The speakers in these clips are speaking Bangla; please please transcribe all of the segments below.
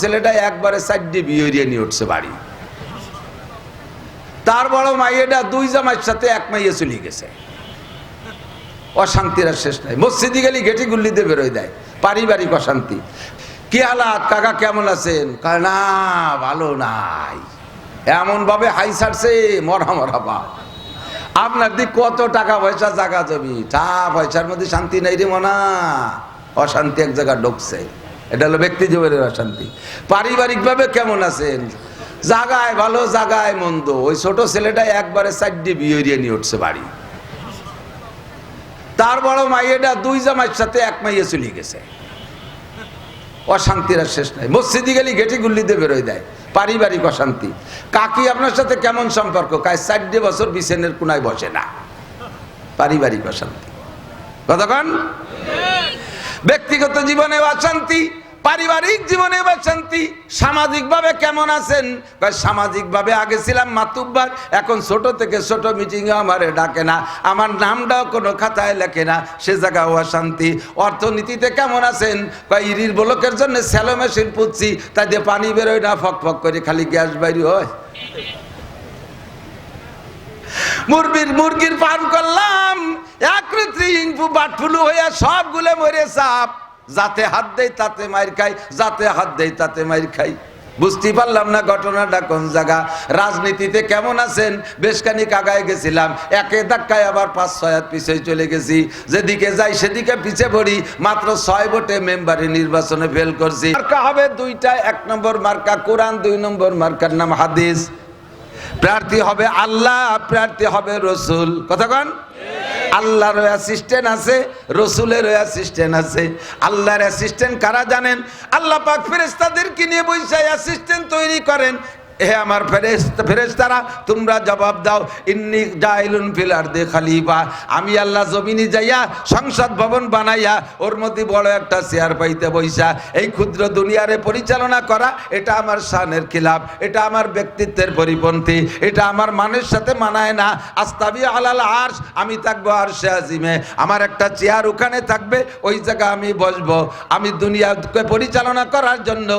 ছেলেটা একবারে সাইডে বিয়ে নিয়ে উঠছে বাড়ি। তার বড় মাইয়েটা দুই জামাইয়ের সাথে এক মাইয়ে চলে গেছে। অশান্তির আর শেষ নাই। মসজিদে গেলে ঘেটি গুল্লি দিয়ে বেরোয় দেয়, পারিবারিক অশান্তি। কি হালাত কাকা, কেমন আছেন? কয় না ভালো নাই, এমন ভাবে হাই ছাড়ছে মরা মরা বাপ। আপনার দিক কত টাকা পয়সা জায়গা জমি, পয়সার মধ্যে শান্তি নাই রে মনা। অশান্তি এক জায়গায় ঢুকছে, এটা হলো ব্যক্তি জীবনের অশান্তি। পারিবারিক ভাবে কেমন আছেন? জাগায় ভালো জাগায় মন্দ। ওই ছোট ছেলেটা একবারে সাইডে বিয়ে নিয়ে উঠছে বাড়ি। তার বড় মাইয়েটা দুই জামাইয়ের সাথে এক মাইয়ে চলে গেছে। অশান্তির আর শেষ নাই। মসজিদে গেলে ঘেটি গুল্লি দিয়ে বেরোয় দেয়, পারিবারিক অশান্তি। কাকি আপনার সাথে কেমন সম্পর্ক? কাজ 4 বছর বিছানের কোনায় বসে না, পারিবারিক অশান্তি। কতক্ষণ? ব্যক্তিগত জীবনে অশান্তি, পারিবারিক জীবনে অশান্তি। সামাজিক ভাবে কেমন আছেন? সামাজিক ভাবে আগে ছিলাম মাতুব্বার, এখন ছোট থেকে ছোট মিটিং এ আমারে ডাকে না, আমার নামটাও কোনো খাতায় লেখে না, সে জায়গায় অশান্তি। অর্থনীতিতে কেমন আছেন? ইরির ব্লকের জন্য স্যালো মেশিন পুচ্ছি, তাই দিয়ে পানি বেরোয় না, ফক ফক করে খালি গ্যাস বাইরে হয়। মুরগির পান করলাম, বাটফুলু হইয়া সবগুলো মরে সাপ। যাতে হাত দেয় তাতে মাইর খাই, যাতে হাত দেয় তাতে মাইর খাই। বুঝতে পারলাম না ঘটনাটা কোন জায়গা। রাজনীতিতে কেমন আছেন? বেশ খানিক আগায় গেছিলাম, একে ধাক্কায় আবার 5-6 হাত পিছিয়ে চলে গেছি। যেদিকে যাই সেদিকে পিছে পড়ি। মাত্র 6 ভোটে মেম্বারে নির্বাচনে ফেল করছি। মার্কা হবে দুইটা, 1 নম্বর মার্কা কোরআন, 2 নম্বর মার্কার নাম হাদিস। প্রার্থী হবে আল্লাহ, প্রার্থী হবে রসুল। কতক্ষণ? আল্লাহর অ্যাসিস্ট্যান্ট আছে, রসুলের অ্যাসিস্ট্যান্ট আছে। আল্লাহর অ্যাসিস্ট্যান্ট কারা জানেন? আল্লাহ পাক ফেরেশতাদেরকে নিয়ে বইসা অ্যাসিস্ট্যান্ট তৈরি করেন। হে আমার ফেরেশতারা, তোমরা জবাব দাও, ইন্নী জাইলুন ফিল আরদি খলিফা। আমি আল্লাহ জমিনে যাইয়া সংসদ ভবন বানাইয়া ওর মধ্যে বড় একটা চেয়ার পাইতে বইসা এই ক্ষুদ্র দুনিয়ারে পরিচালনা করা, এটা আমার শানের খিলাফ, এটা আমার ব্যক্তিত্বের পরিপন্থী, এটা আমার মানের সাথে মানায় না। আস্তাবি আলাল আরশ, আমি থাকবো আরশে আজিমে, আমার একটা চেয়ার ওখানে থাকবে, ওই জায়গায় আমি বসবো। আমি দুনিয়াকে পরিচালনা করার জন্য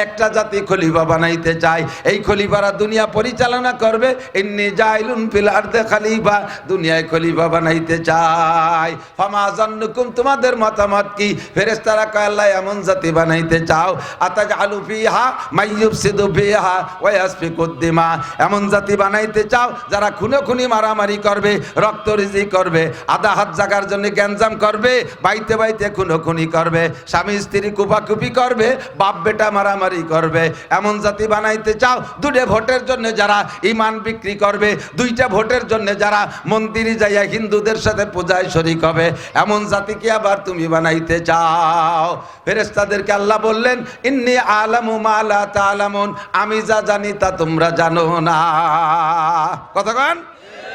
একটা জাতি খলিফা বানাইতে চাই। এই খলিফারা দুনিয়া পরিচালনা করবে। ইন্নী জাইলুন ফিল আরদি খলিফা, দুনিয়ায় খলিফা বানাইতে চাই। ফামা জান্নুকুম, তোমাদের মতামত কি? ফেরেশতারা কয় আল্লাহ এমন জাতি বানাইতে চাও, আতাজআলু ফিহা মাইয়ুফসিদু ফিহা ওয়া ইয়াসফিকুদ দিমা, এমন জাতি বানাইতে চাও যারা খুনোখুনি মারামারি করবে, রক্তরিজি করবে, আধা হাত জাগার জন্য গ্যাঞ্জাম করবে, বাইতে বাইতে খুনোখুনি করবে, স্বামী স্ত্রী কুপাকুপি করবে, বাপ বেটা মারামারি করবে, এমন জাতি বানাইতে চাও? 2টা ভোটের জন্য যারা ইমান বিক্রি করবে, 2টা ভোটের জন্য যারা মন্দিরে যাইয়া হিন্দুদের সাথে পূজায় শরীক হবে, এমন জাতিকে আবার তুমি বানাইতে চাও? ফেরেশতাদেরকে আল্লাহ বললেন, ইন্নী আলামু মা লা তা'লামুন, আমি যা জানি তা তোমরা জানো না। কতক্ষণ?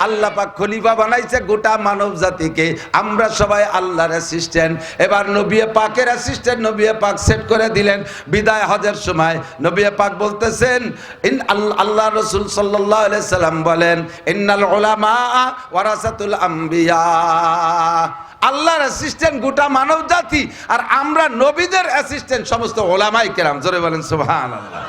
আল্লাহ পাক খলিফা বানাইছে গোটা মানব জাতিকে। আমরা সবাই আল্লাহর অ্যাসিস্ট্যান্ট। এবার নবী পাকের অ্যাসিস্ট্যান্ট নবী পাক সেট করে দিলেন। বিদায় হজের সময় নবী পাক বলতেছেন, আল্লাহ রাসূল সাল্লাল্লাহু আলাইহি সাল্লাম বলেন, ইন্নাল উলামা ওয়ারাসাতুল আম্বিয়া। আল্লাহর অ্যাসিস্ট্যান্ট গোটা মানব জাতি, আর আমরা নবীদের অ্যাসিস্ট্যান্ট সমস্ত ওলামায়ে কেরাম। জোরে বলেন সুবহানাল্লাহ।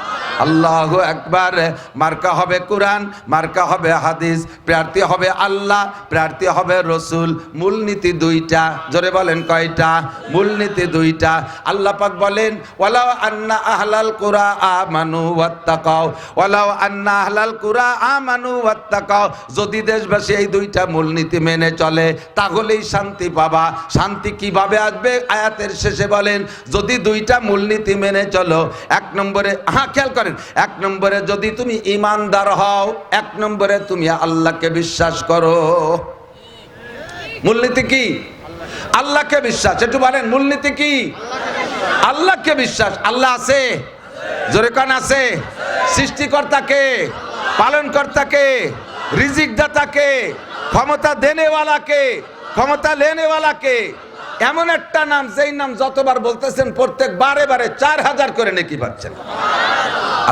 আল্লাহু আকবার। মার্কা হবে কোরআন, মার্কা হবে হাদিস, প্রার্থী হবে আল্লাহ, প্রার্থী হবে রসুল। মূলনীতি 2টা। জোরে বলেন কয়টা? মূলনীতি 2টা। আল্লাহ পাক বলেন, ওয়ালাউ আন্না আহলাল কুরা আমানু ওয়াত্তাকাও, ওয়ালাউ আন্না আহলাল কুরা আমানু ওয়াত্তাকাও, যদি দেশবাসী এই 2টা মূলনীতি মেনে চলে তাহলেই শান্তি পাবা। শান্তি কিভাবে আসবে? আয়াতের শেষে বলেন, যদি 2টা মূলনীতি মেনে চলো। 1 নম্বরে, খেয়াল করেন, 1 নম্বরে যদি তুমি ইমানদার হও, 1 নম্বরে তুমি আল্লাহকে বিশ্বাস করো। মূলনীতি কি? আল্লাহকে বিশ্বাস। একটু বলেন মূলনীতি কি? আল্লাহকে বিশ্বাস। আল্লাহ আছে? জোরে কান আছে? সৃষ্টিকর্তাকে, পালনকর্তাকে, রিজিক দাতাকে, ক্ষমতা দেনেওয়ালাকে, ক্ষমতা লেনেওয়ালাকে। এমন একটা নাম, যেই নাম যতবার বলতেছেন প্রত্যেক বারে 4000 করে নেকি পাচ্ছেন।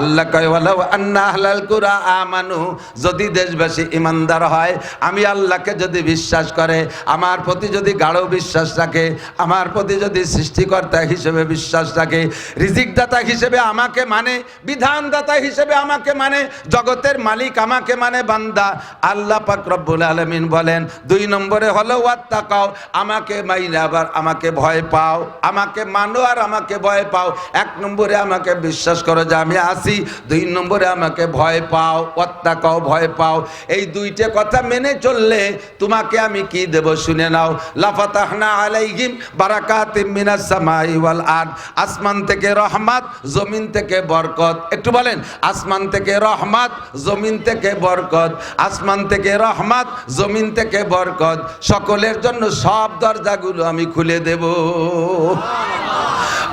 আল্লাহ কয় ওয়ালাউ আন্না আহলাল কুরা আমানু, যদি দেশবাসী ইমানদার হয়, আমি আল্লাহকে যদি বিশ্বাস করে, আমার প্রতি যদি গাঢ় বিশ্বাস রাখে, আমার প্রতি যদি সৃষ্টিকর্তা হিসেবে বিশ্বাস রাখে, রিজিকদাতা হিসেবে আমাকে মানে, বিধানদাতা হিসেবে আমাকে মানে, জগতের মালিক আমাকে মানে বান্দা, আল্লাহ পাক রব্বুল আলামিন বলেন 2 নম্বরে হলো ওয়াত্তাকাও, আমাকে মাইনা আবার আমাকে ভয় পাও, আমাকে মানো আর আমাকে ভয় পাও। 1 নম্বরে আমাকে বিশ্বাস করো যে আমি আছি, 2 নম্বরে আমাকে ভয় পাও, ওয়াত্তাকাও ভয় পাও। এই 2টা কথা মেনে চললে তোমাকে আমি কি দেব শুনে নাও। লাফাতাহনা আলাইহিম বারাকাতিম মিনাস সামাই ওয়াল আরদ, আসমান থেকে রহমত, জমিন থেকে বরকত। একটু বলেন, আসমান থেকে রহমত, জমিন থেকে বরকত, আসমান থেকে রহমত, জমিন থেকে বরকত, সকলের জন্য সব দরজাগুলো আমি খুলে দেব।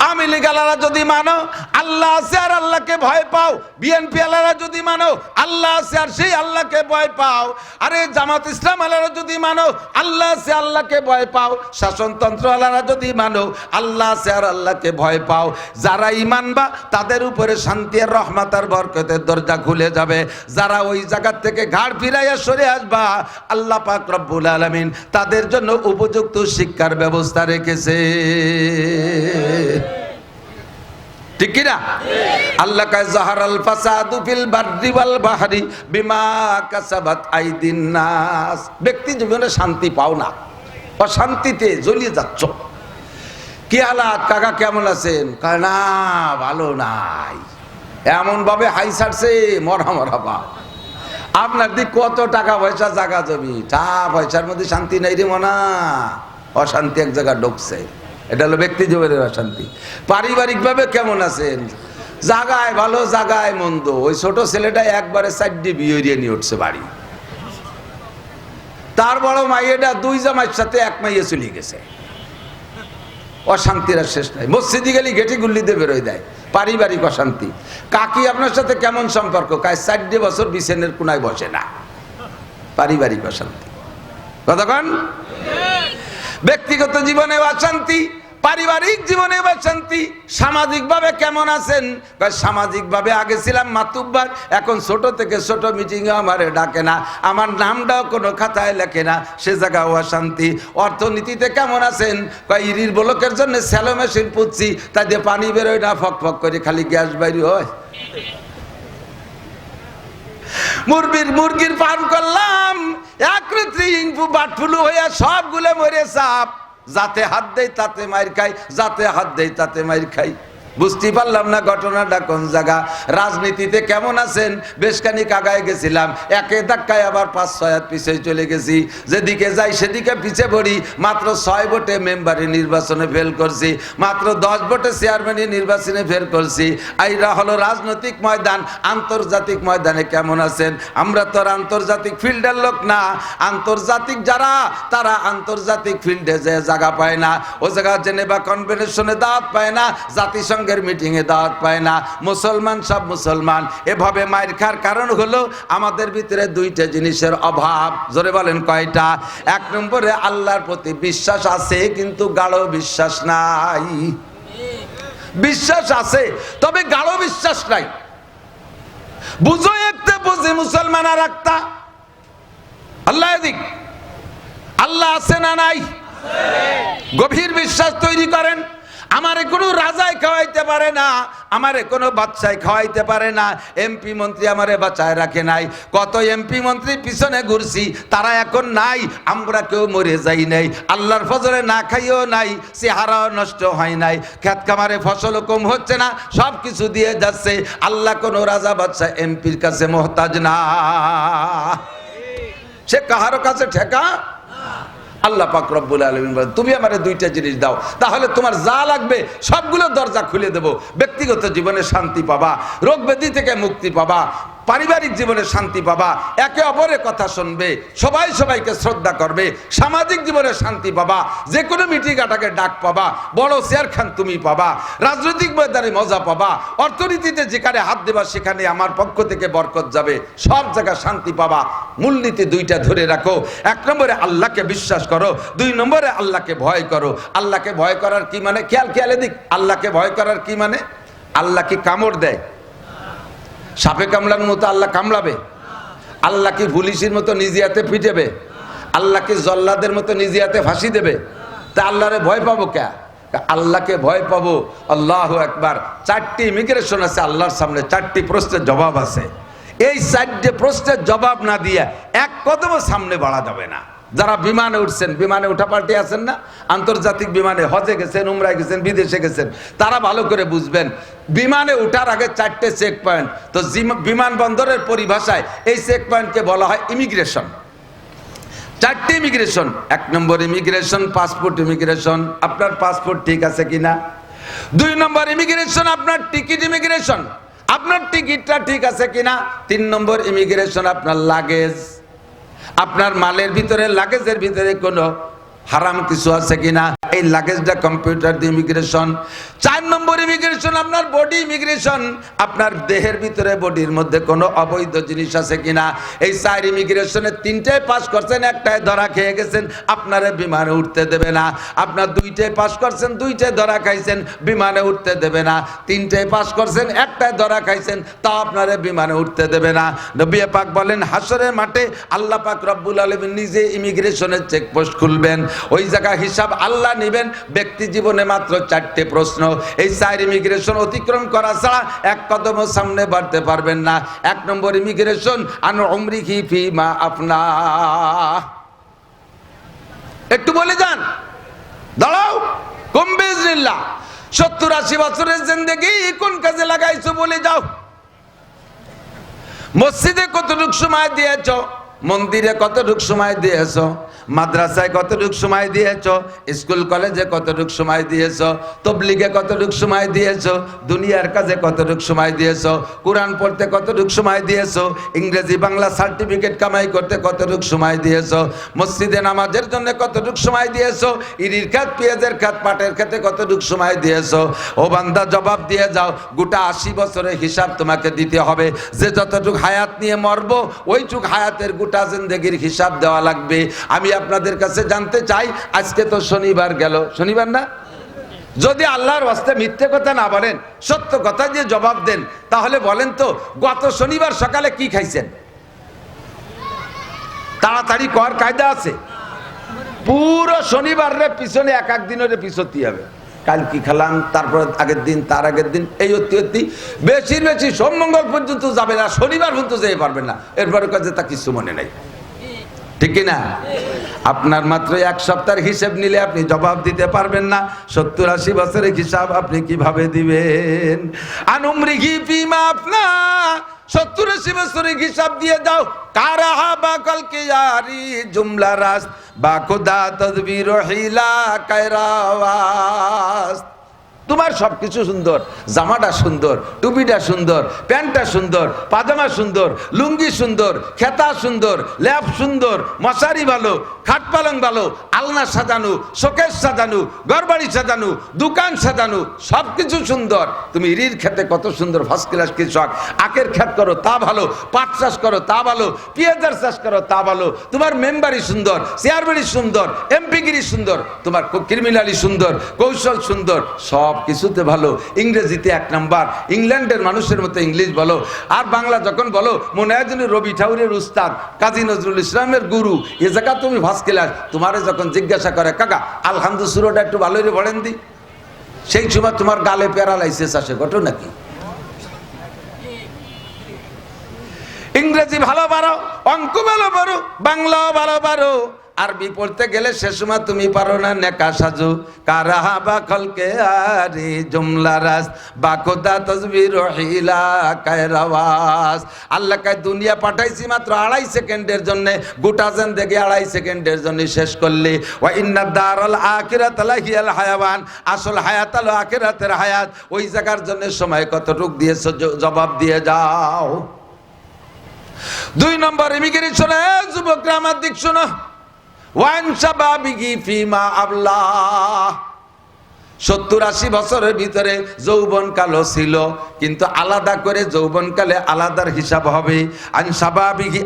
আওয়ামী লীগ আলারা যদি মানো আল্লাহ আছে আর আল্লাহকে ভয় পাও, বিএনপি আলারা যদি মানো আল্লাহ আছে আর সেই আল্লাহকে ভয় পাও, আরে জামাত ইসলাম আলারা যদি মানো আল্লাহ আছে আল্লাহকে ভয় পাও, শাসনতন্ত্র আলারা যদি মানো আল্লাহ আছে আর আল্লাহকে ভয় পাও, যারা ঈমানবা তাদের উপরে শান্তি আর রহমত আর বরকতের দরজা খুলে যাবে। যারা ওই জায়গা থেকে ঘাড় ফিরাইয়া সরে আসবা, আল্লাহ পাক রব্বুল আলামিন তাদের জন্য উপযুক্ত শিক্ষার ব্যবস্থা রেখেছে। ঠিক কি না? আল্লাহ কয় যাহারাল ফাসাদু ফিল বাররি ওয়াল বাহরি বিমা কাসাবাত আইদিন নাস। ব্যক্তি জীবনে শান্তি পাও না, অশান্তিতে জ্বলিয়ে যাচ্ছ। কি হালাত কাকা, কেমন আছেন? কয় না ভালো নাই, এমন ভাবে হাই ছাড়ছে মরা মরা বা। আপনার দিক কত টাকা পয়সা, জায়গা জমি, টাকা পয়সার মধ্যে শান্তি নাই রে মনা, অশান্তি এক জায়গায় ঢুকছে। এটা হলো ব্যক্তি জীবনের অশান্তি। পারিবারিক ভাবে কেমন আছেন? জাগায় ভালো জাগায় মন্দ। ওই ছোট ছেলেটা একবারে 4টি বিয়ে নিয়ে উঠছে বাড়ি, তার বড় মাইয়েটা 2 জামাইয়ের সাথে 1 মাইয়ে চলে গেছে। অশান্তির আর শেষ নাই। মসজিদে গেলে গেটি গুল্লিতে বেরোয় দেয়। পারিবারিক অশান্তি। কাকি আপনার সাথে কেমন সম্পর্ক? কাজ 4 বছর বিছানের কোনায় বসে না। পারিবারিক অশান্তি। কতক্ষণ? ব্যক্তিগত জীবনে অশান্তি, পারিবারিক জীবনে অশান্তি। সামাজিকভাবে কেমন আছেন? সামাজিকভাবে আগে ছিলাম মাতুব্বার, এখন ছোট থেকে ছোট মিটিংয়ে আমারে ডাকে না, আমার নামটাও কোনো খাতায় লেখে না, সে জায়গাও অশান্তি। অর্থনীতিতে কেমন আছেন? ইরির ব্লকের জন্য স্যালো মেশিন পুচ্ছি, তাই দিয়ে পানি বেরোয় না, ফক ফক করে খালি গ্যাস বাইরে হয়। মুরগির পান করলাম, একত্রি বাটফুলু হইয়া সবগুলো মরে সাপ। যাতে হাত দেয় তাতে মাইর খাই, যাতে হাত দেয় তাতে মাইর খাই। বুঝতে পারলাম না ঘটনাটা কোন জায়গা। রাজনীতিতে কেমন আছেন? বেশ খানিক আগায় গেছিলাম, একে ধাক্কায় আবার 5-6 হাত পিছিয়ে চলে গেছি। যেদিকে যাই সেদিকে পিছিয়ে পড়ি। মাত্র 6 ভোটে মেম্বারি নির্বাচনে ফেল করছি, মাত্র 10 ভোটে চেয়ারম্যানি নির্বাচনে ফেল করছি। এইটা হলো রাজনৈতিক ময়দান। আন্তর্জাতিক ময়দানে কেমন আছেন? আমরা তো আর আন্তর্জাতিক ফিল্ডের লোক না। আন্তর্জাতিক যারা, তারা আন্তর্জাতিক ফিল্ডে যে জায়গা পায় না, ও জায়গা জেনেভা কনভেনশনে দাওয়াত পায় না, জাতিসংঘ মিটিং এ দাওয়াত পায় না। মুসলমান সব মুসলমান। এভাবে মায়ের খার কারণ হলো আমাদের ভিতরে 2টা জিনিসের অভাব। জোরে বলেন কয়টা? 1 নম্বরে আল্লাহর প্রতি বিশ্বাস আছে কিন্তু গাঢ় বিশ্বাস নাই। বিশ্বাস আছে তবে গাঢ় বিশ্বাস নাই। বুঝো একটা বুঝে মুসলমান আর একটা। আল্লাহ এদিক, আল্লাহ আছে না নাই? গভীর বিশ্বাস তৈরি করেন। আমারে কোনো রাজায় খাওয়াইতে পারে না, আমারে কোনো বাদশায় খাওয়াইতে পারে না। এমপি মন্ত্রী আমারে বাঁচায় রাখে নাই। কত এমপি মন্ত্রী পিছনে ঘুরছি, তারা এখন নাই। আমরা কেউ মরে যাই নাই, আল্লাহর ফজলে না খাইও নাই, চেহারাও নষ্ট হয় নাই, খেত খামারে ফসলও কম হচ্ছে না, সব কিছু দিয়ে যাচ্ছে। আল্লাহ কোনো রাজা বাদশা এমপির কাছে মোহতাজ না, সে কাহারও কাছে ঠেকা। আল্লাহ পাক রব্বুল আলামিন বলেন তুমি আমারে 2টা জিনিস দাও, তাহলে তোমার যা লাগবে সবগুলো দরজা খুলে দেব। ব্যক্তিগত জীবনে শান্তি পাবা, রোগ ব্যাধি থেকে মুক্তি পাবা, পারিবারিক জীবনে শান্তি পাবা, একে অপরের কথা শুনবে, সবাই সবাইকে শ্রদ্ধা করবে, সামাজিক জীবনে শান্তি পাবা, যে কোনো মিটিং আটাকে ডাক পাবা, বড় চেয়ার খান তুমি পাবা, রাজনৈতিক ময়দানে মজা পাবা, অর্থনীতিতে যেখানে হাত দেবা সেখানে আমার পক্ষ থেকে বরকত যাবে, সব জায়গায় শান্তি পাবা। মূলনীতি 2টা ধরে রাখো। 1 নম্বরে আল্লাহকে বিশ্বাস করো, 2 নম্বরে আল্লাহকে ভয় করো। আল্লাহকে ভয় করার কি মানে? খেয়ালে দিক। আল্লাহকে ভয় করার কি মানে? আল্লাহ কি কামড় দেয়? সাপে কামড়ানোর মতো আল্লাহ কামড়াবে? আল্লাহ কি পুলিশের মতো নিজে হাতে পিটাবে? আল্লাহ কি জল্লাদের মতো নিজে হাতে ফাঁসি দেবে? তা আল্লাহরে ভয় পাবো কে? আল্লাহকে ভয় পাবো। আল্লাহু আকবার। 4টি ইমিগ্রেশন আছে আল্লাহর সামনে, 4টি প্রশ্নের জবাব আছে। এই 4টে প্রশ্নের জবাব না দিয়ে এক কদম সামনে বাড়া যাবে না। যারা বিমানে উঠছেন, বিমানে উঠা পাল্টে আছেন না, আন্তর্জাতিক বিমানে হজে গেছেন, উমরায় গেছেন, বিদেশে গেছেন, তারা ভালো করে বুঝবেন বিমানে উঠার আগে 4টে চেক পয়েন্ট। তো বিমানবন্দরের পরিভাষায় এই চেক পয়েন্টকে বলা হয় ইমিগ্রেশন। 4টি ইমিগ্রেশন। 1 নম্বর ইমিগ্রেশন পাসপোর্ট ইমিগ্রেশন, আপনার পাসপোর্ট ঠিক আছে কিনা। 2 নম্বর ইমিগ্রেশন আপনার টিকিট ইমিগ্রেশন, আপনার টিকিটটা ঠিক আছে কিনা। 3 নম্বর ইমিগ্রেশন আপনার লাগেজ, আপনার মালের ভিতরে, লাগেজের ভিতরে কোনো হারাম কিছু আছে কিনা, এই লাগেজটা কম্পিউটার দিয়ে ইমিগ্রেশন। 4 নম্বর ইমিগ্রেশন আপনার বডি ইমিগ্রেশন, আপনার দেহের ভিতরে, বডির মধ্যে কোনো অবৈধ জিনিস আছে কিনা। এই 4 ইমিগ্রেশনে 3টায় পাস করছেন, 1টায় ধরা খেয়ে গেছেন, আপনারে বিমানে উঠতে দেবে না। আপনার 2টায় পাস করছেন, 2টায় ধরা খাইছেন, বিমানে উঠতে দেবে না। 3টায় পাস করছেন, 1টায় ধরা খাইছেন, তা আপনারে বিমানে উঠতে দেবে না। নবী পাক বলেন হাসরের মাঠে আল্লাহ পাক রব্বুল আলামিন নিজে ইমিগ্রেশনের চেকপোস্ট খুলবেন, ওই জায়গা হিসাব আল্লাহ নেবেন। ব্যক্তি জীবনে মাত্র 4টে প্রশ্ন, এই 4 ইমিগ্রেশন অতিক্রম করা ছাড়া এক কদম সামনে বাড়তে পারবেন না। 1 নম্বর ইমিগ্রেশন আন উমরিহি ফিমা আপনা। একটু বলে যান, দাঁড়াও, কুম বিইজনিল্লাহ। 70-80 বছরের জিন্দেগি কোন কাজে লাগাইছো বলে যাও। মসজিদে কতটুকু সময় দিয়েছো, মন্দিরে কতটুকু সময় দিয়েছো, মাদ্রাসায় কতটুকু সময় দিয়েছো, স্কুল কলেজে কতটুকু সময় দিয়েছো, তবলিগে কতটুকু সময় দিয়েছো, দুনিয়ার কাজে কতটুকু সময় দিয়েছো, কোরআন পড়তে কতটুকু সময় দিয়েছো, ইংরেজি বাংলা সার্টিফিকেট কামাই করতে কতটুকু সময় দিয়েছো, মসজিদে নামাজের জন্য কতটুকু সময় দিয়েছো, ইরির খাত, পেঁয়াজের খাত, পাটের খাতে কতটুকু সময় দিয়েছো। ও বান্দা জবাব দিয়ে যাও। গোটা 80 বছরের হিসাব তোমাকে দিতে হবে। যে যতটুকু হায়াত নিয়ে মরবো ওইটুক হায়াতের গোটা জিন্দেগির হিসাব দেওয়া লাগবে। আমি আপনাদের কাছে জানতে চাই, আজকে তো শনিবার গেল, শনিবার না? যদি আল্লাহর ওয়াস্তে মিথ্যে কথা না বলেন, সত্য কথা দিয়ে জবাব দেন, তাহলে বলেন তো গত শনিবার সকালে কি খাইছেন? তাড়াতাড়ি কর কায়দা আছে? পুরো শনিবারের পিছনে এক দিনের পিছতি হবে। কাল কি খেলাম, তারপর আগের দিন, তার আগের দিন, এই অতি বেশি বেশি সোমমঙ্গল পর্যন্ত যাবে না, শনিবার পর্যন্ত যেতে পারবেন না। এরপরে কাজে তা কিছু মনে নাই, ঠিক কিনা? আপনার মাত্র 1 সপ্তাহের হিসেব নিলে আপনি জবাব দিতে পারবেন না। 70-80 বছরের হিসাব আপনি কিভাবে দিবেন? আনুমরিহি ফিমা আপনা। 70-80 বছরের হিসাব দিয়ে দাও। কারাহা বাকাল কিয়ারি জুমলা রাস বা খুদা তদবির হিলা কায়রাওয়াস। তোমার সবকিছু সুন্দর, জামাটা সুন্দর, টুপিটা সুন্দর, প্যান্টটা সুন্দর, পাজামা সুন্দর, লুঙ্গি সুন্দর, খেতা সুন্দর, ল্যাপ সুন্দর, মশারি ভালো, খাট পালং ভালো, আলনা সাজানো, শোকেস সাজানো, ঘরবাড়ি সাজানো, দোকান সাজানো, সবকিছু সুন্দর। তুমি ইরির খেতে কত সুন্দর, ফার্স্ট ক্লাস কৃষক। আখের খেত করো তা ভালো, পাট চাষ করো তা ভালো, পেঁয়াজের চাষ করো তা ভালো। তোমার মেম্বারি সুন্দর, চেয়ারবাড়ি সুন্দর, এমপিগিরি সুন্দর, তোমার ক্রিমিনালি সুন্দর, কৌশল সুন্দর, সব কিছুতে ভালো। ইংরেজিতে 1 নাম্বার, ইংল্যান্ডের মানুষের মতো ইংলিশ বলো। আর বাংলা যখন বলো, মনে হয় যেন রবি ঠাকুরের উস্তাদ, কাজী নজরুল ইসলামের গুরু। এ জায়গা তুমি ফার্স্ট ক্লাস। তোমারে যখন জিজ্ঞাসা করে, কাকা আলহামদুলিল্লাহ সুরটা একটু ভালো করে বলেন দি, সেই সময় তোমার গালে প্যারালাইসিস আসে, ঘটনা নাকি? ইংরেজি ভালো পারো, অঙ্ক ভালো পারো, বাংলাও ভালো পারো, আরবি পড়তে গেলে সে সময় তুমি পারো না নেকা সাজু। কারাহা বা খলকে আরি জুমলা রাস বা খোদা তসবির হিলা কায়রাওয়াস। আল্লাহ কায় দুনিয়া পাঠাইছি মাত্র 2.5 সেকেন্ডের জন্য, গোটা জিন্দেগি 2.5 সেকেন্ডের জন্য শেষ করলি। ওয়া ইন্না দারাল আখিরাত লাহিয়াল হায়াওয়ান। আসল হায়াত হলো আখিরাতের হায়াত। ওই জায়গার জন্য সময় কতটুক দিয়েছো, জবাব দিয়ে যাও। 2 নম্বর ইমিগ্রেশনে যুবকরা আমার দিক শোনো। ওয়ান শাবাবিহি ফিমা আবলা। 70-80 বছরের ভিতরে যৌবনকালও ছিল, কিন্তু আলাদা করে যৌবনকালে আলাদার হিসাব হবে। আনসাবাবিহি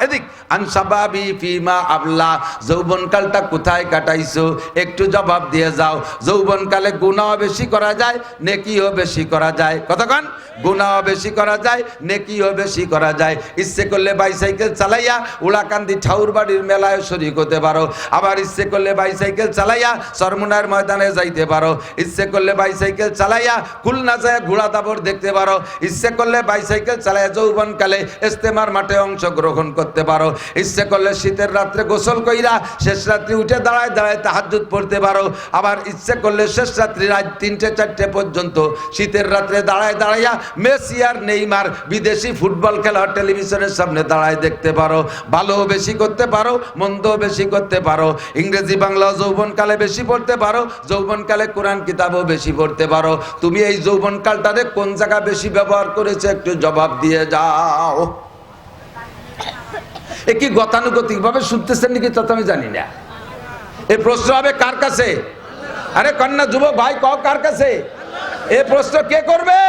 এদিক আনসাবাবি ফিমা আবলা, যৌবনকালটা কোথায় কাটাইছো একটু জবাব দিয়ে যাও। যৌবনকালে গুনাহ বেশি করা যায়, নেকিও বেশি করা যায়। কতক্ষণ? গুনাহ বেশি করা যায়, নেকিও বেশি করা যায়। ইচ্ছে করলে বাইসাইকেল চালাইয়া উলাকান্দি ঠাউর বাড়ির মেলায় শরীক হতে পারো, আবার ইচ্ছে করলে বাইসাইকেল চালাইয়া চরমুনার ময়দানে যাইতে পারো, ইচ্ছে করলে বাইসাইকেল চালাইয়া খুলনা যায় ঘোড়া দাবড় দেখতে পারো, ইচ্ছে করলে বাইসাইকেল চালাইয়া যৌবনকালে ইস্তেমার মাঠে অংশগ্রহণ করতে পারো, ইচ্ছে করলে শীতের রাত্রে গোসল কইরা শেষ রাত্রি উঠে দাঁড়ায় দাঁড়ায় তাহাজ্জুদ পড়তে পারো, আবার ইচ্ছে করলে শেষ রাত্রি রাত 3টে-4টে পর্যন্ত শীতের রাত্রে দাঁড়ায় দাঁড়াইয়া মেসি আর নেইমার বিদেশি ফুটবল খেলা টেলিভিশনের সামনে দাঁড়ায় দেখতে পারো। ভালো বেশি করতে পারো, মন্দ বেশি করতে পারো, ইংরেজি বাংলা যৌবনকালে বেশি পড়তে পারো, যৌবনকালে কোরআন কিতাবও বেশি পড়তে পারো। তুমি এই যৌবনকালটারে কোন জায়গা বেশি ব্যবহার করেছে একটু জবাব দিয়ে যাও। এ কি গতানুগতিক ভাবে শুনতেছেন নাকি তা তো আমি জানি না। এই প্রশ্ন হবে কার কাছে? আরে কন্যা যুবক ভাই কও কার কাছে? এই প্রশ্ন কে করবে?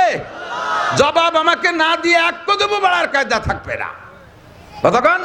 জবাব আমাকে না দিয়ে এক কদম বাড়ার কায়দা থাকবে না। কতক্ষণ?